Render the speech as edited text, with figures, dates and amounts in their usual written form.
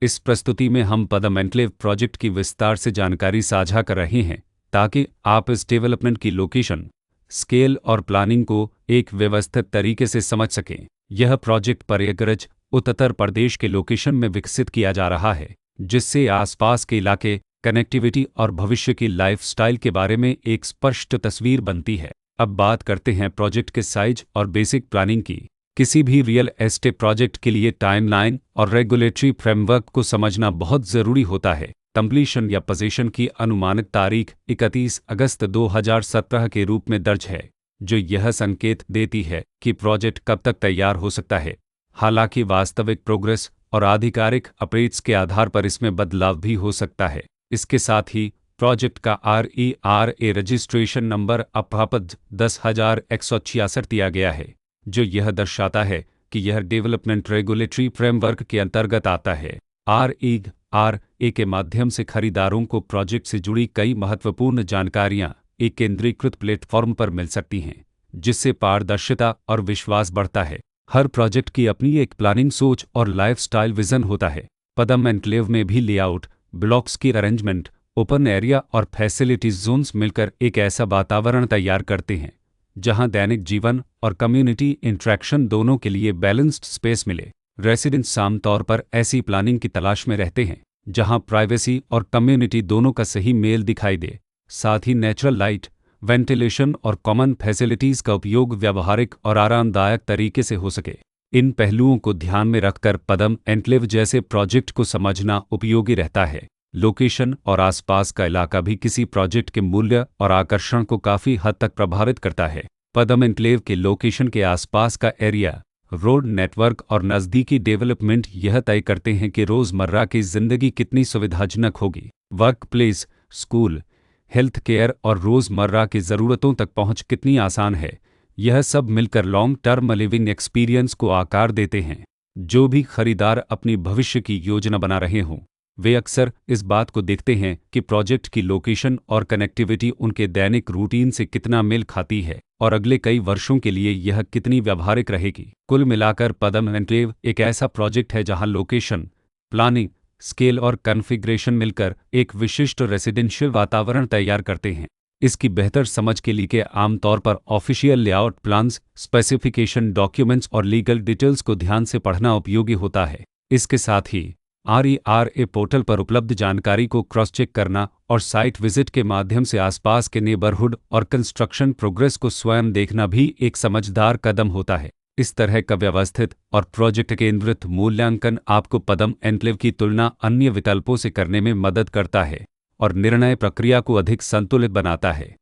इस प्रस्तुति में हम पदम एन्क्लेव प्रोजेक्ट की विस्तार से जानकारी साझा कर रहे हैं ताकि आप इस डेवलपमेंट की लोकेशन, स्केल और प्लानिंग को एक व्यवस्थित तरीके से समझ सकें। यह प्रोजेक्ट प्रयागराज, उत्तर प्रदेश के लोकेशन में विकसित किया जा रहा है, जिससे आसपास के इलाके, कनेक्टिविटी और भविष्य की लाइफस्टाइल के बारे में एक स्पष्ट तस्वीर बनती है। अब बात करते हैं प्रोजेक्ट के साइज और बेसिक प्लानिंग की। किसी भी रियल एस्टेट प्रोजेक्ट के लिए टाइमलाइन और रेगुलेटरी फ्रेमवर्क को समझना बहुत ज़रूरी होता है। कंप्लीशन या पोजीशन की अनुमानित तारीख 31 अगस्त 2017 के रूप में दर्ज है, जो यह संकेत देती है कि प्रोजेक्ट कब तक तैयार हो सकता है। हालांकि वास्तविक प्रोग्रेस और आधिकारिक अपडेट्स के आधार पर इसमें बदलाव भी हो सकता है। इसके साथ ही प्रोजेक्ट का RERA रजिस्ट्रेशन नंबर अपापद 10,166 दिया गया है, जो यह दर्शाता है कि यह डेवलपमेंट रेगुलेटरी फ्रेमवर्क के अंतर्गत आता है। RERA के माध्यम से खरीदारों को प्रोजेक्ट से जुड़ी कई महत्वपूर्ण जानकारियां एक केंद्रीकृत प्लेटफॉर्म पर मिल सकती हैं, जिससे पारदर्शिता और विश्वास बढ़ता है। हर प्रोजेक्ट की अपनी एक प्लानिंग सोच और लाइफस्टाइल विजन होता है। पदम एन्क्लेव में भी लेआउट, ब्लॉक्स की अरेंजमेंट, ओपन एरिया और फैसिलिटीज जोन्स मिलकर एक ऐसा वातावरण तैयार करते हैं जहां दैनिक जीवन और कम्युनिटी इंटरेक्शन दोनों के लिए बैलेंस्ड स्पेस मिले। रेसिडेंट्स आमतौर पर ऐसी प्लानिंग की तलाश में रहते हैं जहां प्राइवेसी और कम्युनिटी दोनों का सही मेल दिखाई दे। साथ ही नेचुरल लाइट, वेंटिलेशन और कॉमन फैसिलिटीज का उपयोग व्यावहारिक और आरामदायक तरीके से हो सके। इन पहलुओं को ध्यान में रखकर पदम एन्क्लेव जैसे प्रोजेक्ट को समझना उपयोगी रहता है। लोकेशन और आसपास का इलाका भी किसी प्रोजेक्ट के मूल्य और आकर्षण को काफ़ी हद तक प्रभावित करता है। पदम एन्क्लेव के लोकेशन के आसपास का एरिया, रोड नेटवर्क और नज़दीकी डेवलपमेंट यह तय करते हैं कि रोज़मर्रा की ज़िंदगी कितनी सुविधाजनक होगी। Work place, school, health care और रोज़मर्रा की ज़रूरतों तक पहुँच कितनी आसान है। यह सब मिलकर लॉन्ग टर्म लिविंग एक्सपीरियंस को आकार देते हैं। जो भी खरीदार अपनी भविष्य की योजना बना रहे हों, वे अक्सर इस बात को देखते हैं कि प्रोजेक्ट की लोकेशन और कनेक्टिविटी उनके दैनिक रूटीन से कितना मेल खाती है और अगले कई वर्षों के लिए यह कितनी व्यावहारिक रहेगी। कुल मिलाकर पदम एन्क्लेव एक ऐसा प्रोजेक्ट है जहां लोकेशन, प्लानिंग, स्केल और कॉन्फ़िगरेशन मिलकर एक विशिष्ट रेसिडेंशियल वातावरण तैयार करते हैं। इसकी बेहतर समझ के लिए आमतौर पर official layout plans, specification documents और लीगल डिटेल्स को ध्यान से पढ़ना उपयोगी होता है। इसके साथ ही RERA पोर्टल पर उपलब्ध जानकारी को क्रॉस चेक करना और साइट विजिट के माध्यम से आसपास के नेबरहुड और कंस्ट्रक्शन प्रोग्रेस को स्वयं देखना भी एक समझदार कदम होता है। इस तरह का व्यवस्थित और प्रोजेक्ट केंद्रित मूल्यांकन आपको पदम एन्क्लेव की तुलना अन्य विकल्पों से करने में मदद करता है और निर्णय प्रक्रिया को अधिक संतुलित बनाता है।